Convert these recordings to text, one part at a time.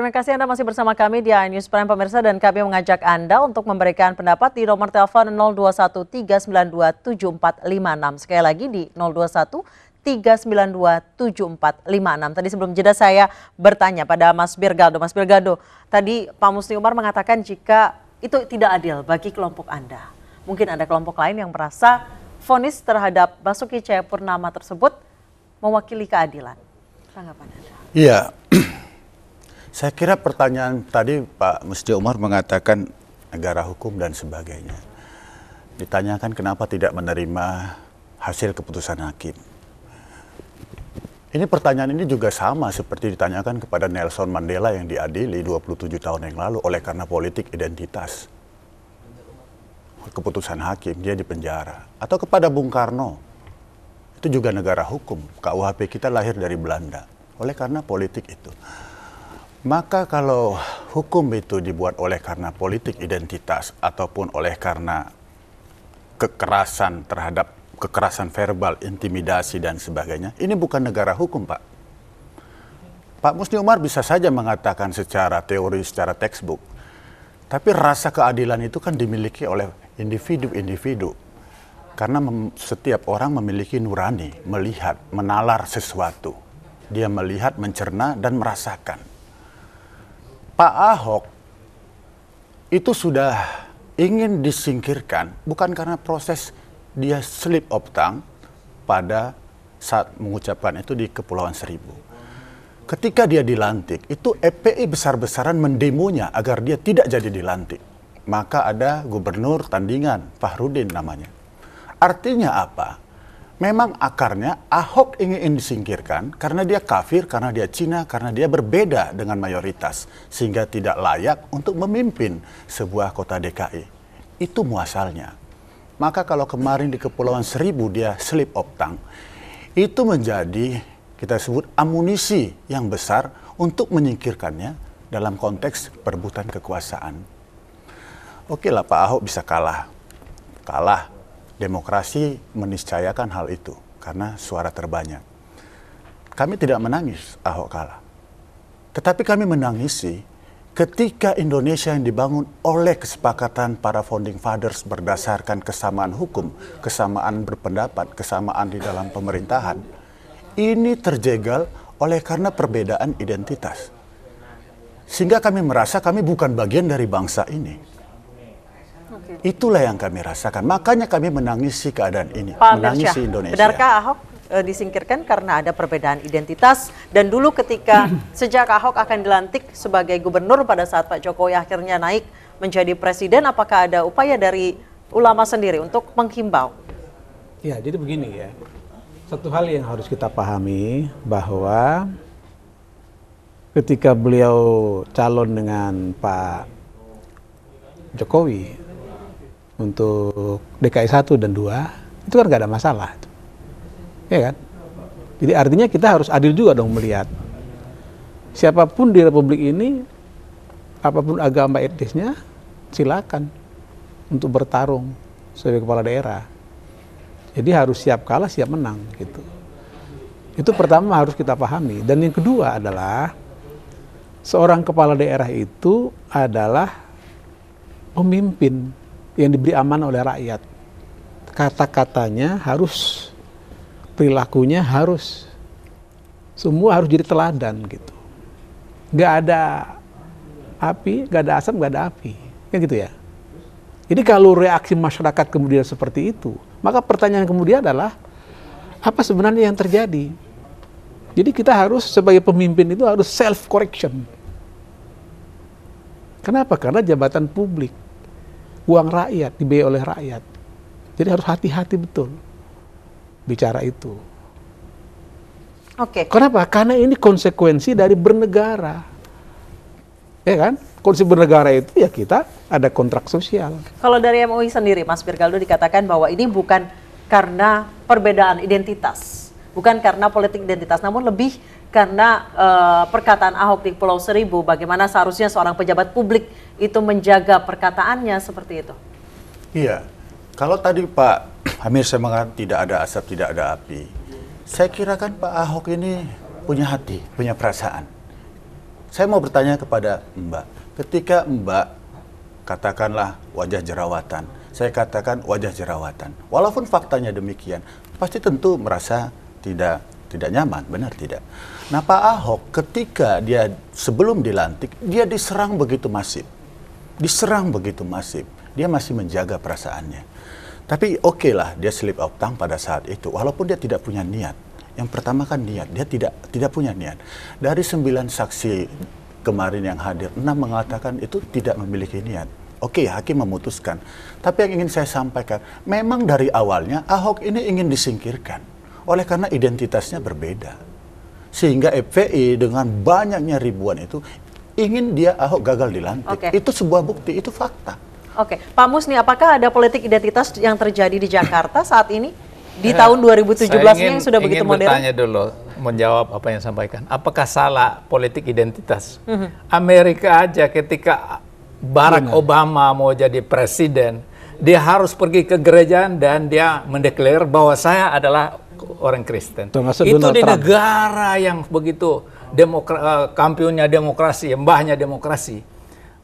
Terima kasih Anda masih bersama kami di iNews Prime pemirsa, dan kami mengajak Anda untuk memberikan pendapat di nomor telepon 0213927456. Sekali lagi di 0213927456. Tadi sebelum jeda saya bertanya pada Mas Birgaldo. Mas Birgaldo, tadi Pak Musni Umar mengatakan jika itu tidak adil bagi kelompok Anda. Mungkin ada kelompok lain yang merasa vonis terhadap Basuki Cahayapurnama tersebut mewakili keadilan. Tanggapan Anda? Iya. Saya kira pertanyaan tadi Pak Musni Umar mengatakan negara hukum dan sebagainya. Ditanyakan kenapa tidak menerima hasil keputusan hakim. Ini pertanyaan ini juga sama seperti ditanyakan kepada Nelson Mandela yang diadili 27 tahun yang lalu oleh karena politik identitas. Keputusan hakim, dia dipenjara. Atau kepada Bung Karno, itu juga negara hukum. KUHP kita lahir dari Belanda, oleh karena politik itu. Maka kalau hukum itu dibuat oleh karena politik identitas ataupun oleh karena kekerasan terhadap kekerasan verbal, intimidasi dan sebagainya, ini bukan negara hukum, Pak. Pak Musni Umar bisa saja mengatakan secara teori, secara textbook. Tapi rasa keadilan itu kan dimiliki oleh individu-individu. Karena setiap orang memiliki nurani, melihat, menalar sesuatu. Dia melihat, mencerna dan merasakan. Pak Ahok itu sudah ingin disingkirkan bukan karena proses dia slip of tongue pada saat mengucapkan itu di Kepulauan Seribu. Ketika dia dilantik, itu FPI besar-besaran mendemonya agar dia tidak jadi dilantik. Maka ada gubernur tandingan, Fahrudin namanya. Artinya apa? Memang akarnya Ahok ingin disingkirkan karena dia kafir, karena dia Cina, karena dia berbeda dengan mayoritas. Sehingga tidak layak untuk memimpin sebuah kota DKI. Itu muasalnya. Maka kalau kemarin di Kepulauan Seribu dia slip of tongue, itu menjadi kita sebut amunisi yang besar untuk menyingkirkannya dalam konteks perebutan kekuasaan. Oke lah, Pak Ahok bisa kalah. Kalah. Demokrasi meniscayakan hal itu karena suara terbanyak. Kami tidak menangis Ahok kalah. Tetapi kami menangisi ketika Indonesia yang dibangun oleh kesepakatan para founding fathers berdasarkan kesamaan hukum, kesamaan berpendapat, kesamaan di dalam pemerintahan, ini terjegal oleh karena perbedaan identitas. Sehingga kami merasa kami bukan bagian dari bangsa ini. Itulah yang kami rasakan. Makanya kami menangisi keadaan ini, menangisi Indonesia. Benarkah Ahok disingkirkan karena ada perbedaan identitas? Dan dulu ketika sejak Ahok akan dilantik sebagai gubernur pada saat Pak Jokowi akhirnya naik menjadi presiden, apakah ada upaya dari ulama sendiri untuk menghimbau? Ya, jadi begini ya. Satu hal yang harus kita pahami bahwa ketika beliau calon dengan Pak Jokowi untuk DKI 1 dan 2, itu kan nggak ada masalah. Ya kan? Jadi artinya kita harus adil juga dong melihat. Siapapun di Republik ini, apapun agama etnisnya, silakan untuk bertarung sebagai kepala daerah. Jadi harus siap kalah, siap menang gitu. Itu pertama harus kita pahami. Dan yang kedua adalah, seorang kepala daerah itu adalah pemimpin yang diberi amanah oleh rakyat. Kata-katanya harus, perilakunya harus, semua harus jadi teladan gitu. Nggak ada api, nggak ada asam, nggak ada api, kan gitu ya. Jadi kalau reaksi masyarakat kemudian seperti itu, maka pertanyaan kemudian adalah apa sebenarnya yang terjadi? Jadi kita harus sebagai pemimpin itu harus self correction. Kenapa? Karena jabatan publik, uang rakyat, dibiayai oleh rakyat. Jadi harus hati-hati betul bicara itu. Oke. Kenapa? Karena ini konsekuensi dari bernegara. Ya kan? Konsep bernegara itu ya kita ada kontrak sosial. Kalau dari MUI sendiri, Mas Birgaldo, dikatakan bahwa ini bukan karena perbedaan identitas, bukan karena politik identitas, namun lebih karena perkataan Ahok di Pulau Seribu, bagaimana seharusnya seorang pejabat publik itu menjaga perkataannya seperti itu. Iya, kalau tadi Pak Amir saya mengatakan tidak ada asap, tidak ada api. Saya kira kan Pak Ahok ini punya hati, punya perasaan. Saya mau bertanya kepada Mbak, ketika Mbak katakanlah wajah jerawatan, saya katakan wajah jerawatan, walaupun faktanya demikian, pasti tentu merasa tidak nyaman, benar tidak? Nah, Pak Ahok ketika dia sebelum dilantik, dia diserang begitu masif. Dia masih menjaga perasaannya. Tapi oke lah, dia slip of tongue pada saat itu, walaupun dia tidak punya niat. Yang pertama kan niat, dia tidak punya niat. Dari 9 saksi kemarin yang hadir, 6 mengatakan itu tidak memiliki niat. Oke, hakim memutuskan. Tapi yang ingin saya sampaikan, memang dari awalnya Ahok ini ingin disingkirkan. Oleh karena identitasnya berbeda. Sehingga FPI dengan banyaknya ribuan itu ingin dia Ahok gagal dilantik. Itu sebuah bukti, itu fakta. Oke, Pak Musni, apakah ada politik identitas yang terjadi di Jakarta saat ini? Di tahun 2017 yang sudah begitu modern? Saya ingin bertanya dulu, menjawab apa yang disampaikan. Apakah salah politik identitas? Amerika aja ketika Barack Obama mau jadi presiden, dia harus pergi ke gerejaan dan dia mendeklar bahwa saya adalah orang Kristen. Itu di negara yang begitu kampionnya demokrasi, mbahnya demokrasi.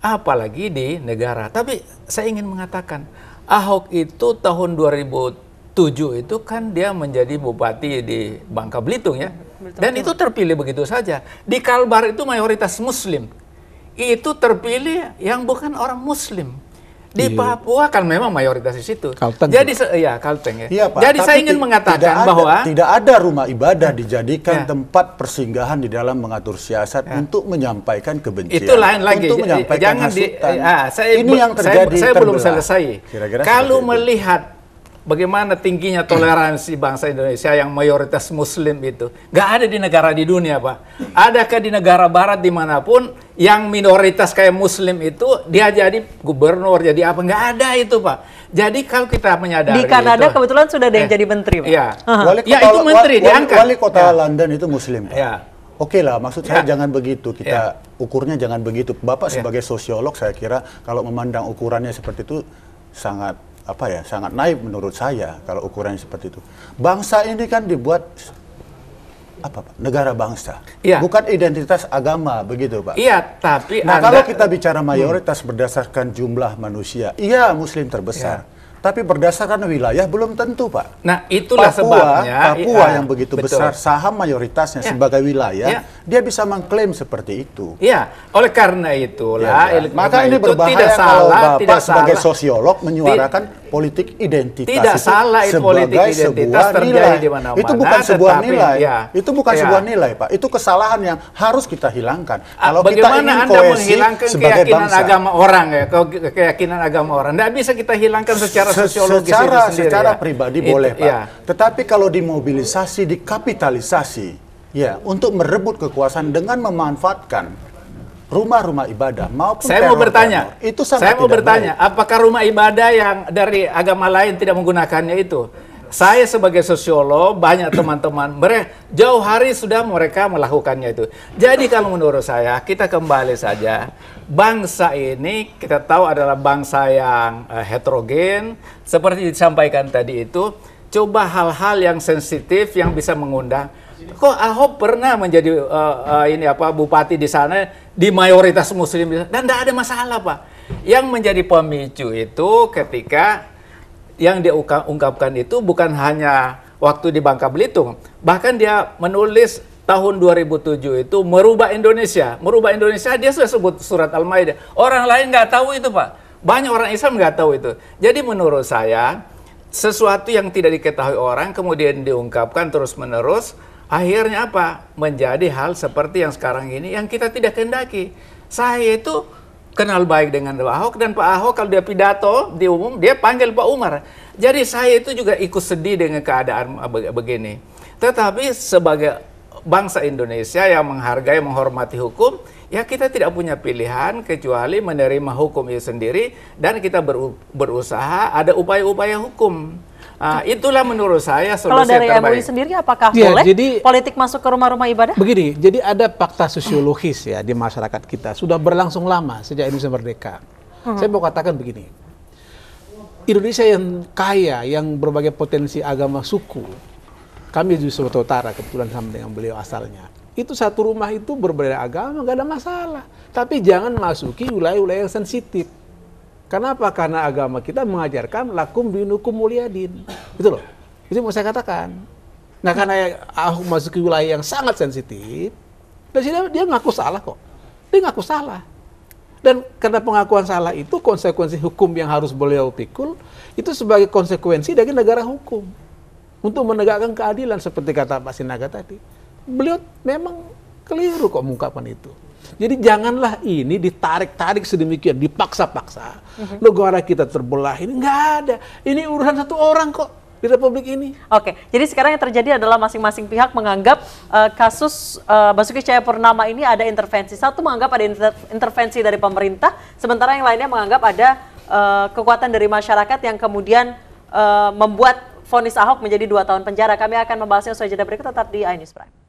Apalagi di negara. Tapi saya ingin mengatakan, Ahok itu tahun 2007 itu kan dia menjadi bupati di Bangka Belitung ya. Dan itu terpilih begitu saja. Di Kalbar itu mayoritas Muslim. Itu terpilih yang bukan orang Muslim. Di Papua kan memang mayoritas di situ. Kalteng. Jadi Kalteng ya. Iya, Pak, jadi saya ingin mengatakan bahwa tidak ada rumah ibadah dijadikan tempat persinggahan di dalam mengatur siasat untuk menyampaikan kebencian. Itu lain lagi. Untuk menyampaikan hasutan. Ini yang terjadi. Saya belum selesai. Kira-kira kalau melihat bagaimana tingginya toleransi bangsa Indonesia yang mayoritas Muslim itu, nggak ada di negara di dunia, Pak. Adakah di negara Barat dimanapun yang minoritas kayak Muslim itu dia jadi gubernur, jadi apa? Nggak ada itu, Pak. Jadi kalau kita menyadari di Kanada itu, kebetulan sudah ada yang jadi menteri, Pak. Iya. Itu menteri diangkat. Wali kota London itu Muslim, Pak. Ya. Oke lah, maksud saya jangan begitu. Kita ukurnya jangan begitu. Bapak sebagai sosiolog, saya kira kalau memandang ukurannya seperti itu sangat sangat naif menurut saya kalau ukurannya seperti itu. Bangsa ini kan dibuat Pak? Negara bangsa, bukan identitas agama, begitu Pak. Iya, tapi kalau kita bicara mayoritas berdasarkan jumlah manusia, Muslim terbesar. Tapi berdasarkan wilayah belum tentu, Pak. Nah, itulah sebabnya Papua yang begitu besar saham mayoritasnya sebagai wilayah, dia bisa mengklaim seperti itu. Iya, oleh karena itulah. Maka ini berbahaya kalau Bapak sebagai sosiolog menyuarakan politik identitas. Tidak salah politik identitas terjadi di mana-mana. Itu bukan sebuah nilai. Itu bukan sebuah nilai, Pak. Itu kesalahan yang harus kita hilangkan. Kalau kita ingin kohesi sebagai bangsa. Agama orang keyakinan agama orang. Tidak bisa kita hilangkan secara sosiologis secara pribadi boleh, Pak. Tetapi kalau dimobilisasi, dikapitalisasi, untuk merebut kekuasaan dengan memanfaatkan rumah-rumah ibadah maupun saya mau bertanya, itu saya mau bertanya, apakah rumah ibadah yang dari agama lain tidak menggunakannya itu? Saya sebagai sosiolog, banyak teman-teman, jauh hari sudah mereka melakukannya itu. Jadi kalau menurut saya, kita kembali saja, bangsa ini kita tahu adalah bangsa yang heterogen, seperti disampaikan tadi itu, coba hal-hal yang sensitif yang bisa mengundang. Kok Ahok pernah menjadi bupati di sana di mayoritas Muslim dan tidak ada masalah, Pak. Yang menjadi pemicu itu ketika yang dia ungkapkan itu bukan hanya waktu di Bangka Belitung, bahkan dia menulis tahun 2007 itu merubah Indonesia dia sudah sebut surat Al-Maidah. Orang lain nggak tahu itu, Pak. Banyak orang Islam nggak tahu itu. Jadi menurut saya sesuatu yang tidak diketahui orang kemudian diungkapkan terus-menerus, akhirnya menjadi hal seperti yang sekarang ini yang kita tidak kehendaki. Saya itu kenal baik dengan Pak Ahok, dan Pak Ahok kalau dia pidato di umum dia panggil Pak Umar. Jadi saya itu juga ikut sedih dengan keadaan begini. Tetapi sebagai bangsa Indonesia yang menghargai, menghormati hukum, kita tidak punya pilihan kecuali menerima hukum itu sendiri dan kita berusaha ada upaya-upaya hukum. Itulah menurut saya solusi terbaik. Kalau dari MUI sendiri apakah boleh politik masuk ke rumah-rumah ibadah? Begini, jadi ada fakta sosiologis di masyarakat kita sudah berlangsung lama sejak Indonesia merdeka. Saya mau katakan begini, Indonesia yang kaya, yang berbagai potensi agama suku. Kami di Sumatera Utara kebetulan sama dengan beliau asalnya. Itu satu rumah itu berbeda agama, nggak ada masalah. Tapi jangan masuki wilayah-wilayah yang sensitif. Kenapa? Karena agama kita mengajarkan lakum dinukum mulyadin. Itu loh. Itu mau saya katakan. Nah karena Ahok masuki wilayah yang sangat sensitif, dan dia ngaku salah kok. Dia ngaku salah. Dan karena pengakuan salah itu konsekuensi hukum yang harus beliau pikul itu sebagai konsekuensi dari negara hukum untuk menegakkan keadilan seperti kata Pak Sinaga tadi. Beliau memang keliru kok mengungkapkan itu. Jadi janganlah ini ditarik-tarik sedemikian, dipaksa-paksa. Negara kita terbelah ini nggak ada. Ini urusan satu orang kok di Republik ini. Oke, jadi sekarang yang terjadi adalah masing-masing pihak menganggap kasus Basuki Cahayapurnama ini ada intervensi. Satu menganggap ada intervensi dari pemerintah, sementara yang lainnya menganggap ada kekuatan dari masyarakat yang kemudian membuat vonis Ahok menjadi 2 tahun penjara. Kami akan membahasnya usai jeda berikut, tetap di iNews Prime.